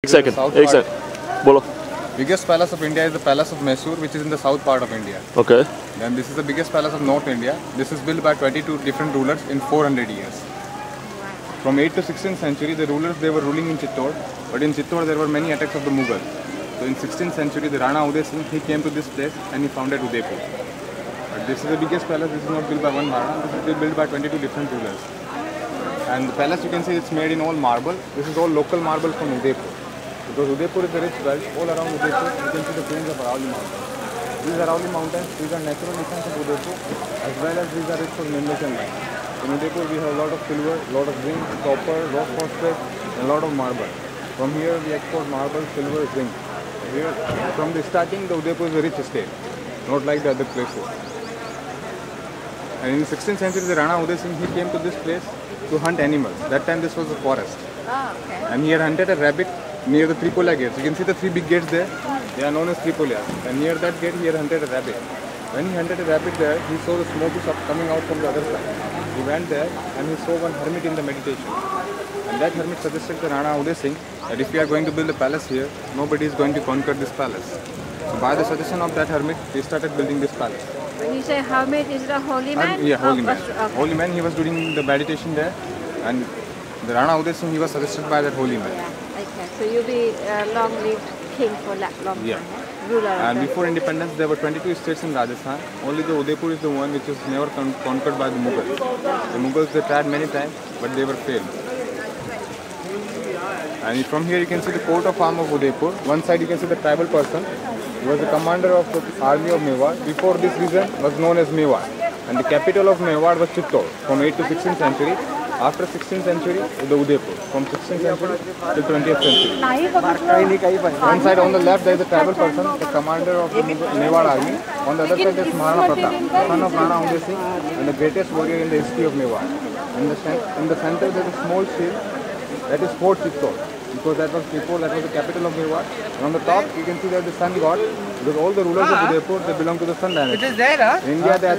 एक सेकंड बोलो. Biggest palace of India is the Palace of Mysore, which is in the south part of India. Okay. Then this is the biggest palace of North India. This is built by 22 different rulers in 400 years. From 8th to 16th century, the rulers they were ruling in Chittor, but in Chittor there were many attacks of the Mughals. So in 16th century, the Rana Uday Singh he came to this place and he founded Udaipur. But this is the biggest palace. This is not built by one Rana. This is built by 22 different rulers. And the palace you can see it's made in all marble. This is all local marble from Udaipur. Because Udaipur is a rich belt, all around Udaipur you can see the plains of Aravalli Mountains. These Aravalli Mountains, these are natural defense of Udaipur as well as these are rich for minerals and mines. In Udaipur we have a lot of silver, a lot of zinc, copper, rock phosphate and a lot of marble. From here we export marble, silver, zinc. Here, from the starting the Udaipur is a rich estate, not like the other places. And in the 16th century the Rana Uday Singh he came to this place to hunt animals. That time this was a forest. Oh, okay. And he had hunted a rabbit near the Tripolia gates. You can see the three big gates there. They are known as Tripolia. And near that gate, he had hunted a rabbit. When he hunted a rabbit there, he saw the smoke is coming out from the other side. He went there and he saw one hermit in the meditation. And that hermit suggested to Rana Uday Singh that if we are going to build a palace here, nobody is going to conquer this palace. So by the suggestion of that hermit, he started building this palace. When you say hermit, is it a holy man? Yeah, holy man. Okay. Holy man, he was doing the meditation there. And the Rana Uday Singh, he was suggested by that holy man. Yeah. Okay. So you'll be long-lived king for that long time. Yeah. Ruler. And before independence, there were 22 states in Rajasthan. Only the Udaipur is the one which was never conquered by the Mughals. The Mughals they tried many times, but they were failed. And from here you can see the coat of arms of Udaipur. One side you can see the tribal person. He was the commander of the army of Mewar. Before this region was known as Mewar. And the capital of Mewar was Chittor from 8th to 16th century. After 16th century, the Udaipur. From 16th century to 20th century. One side on the left there is the tribal person, the commander of the Mewar army. On the other side there is Maharana Pratap, son of Rana Uday Singh and the greatest warrior in the history of Mewar. In the center there is a small shield that is Fort Chittor. Because that was before, that was the capital of Mewar. And on the top you can see that the sun god, because all the rulers of Udaipur they belong to the sun dynasty. It is there, huh? In India they are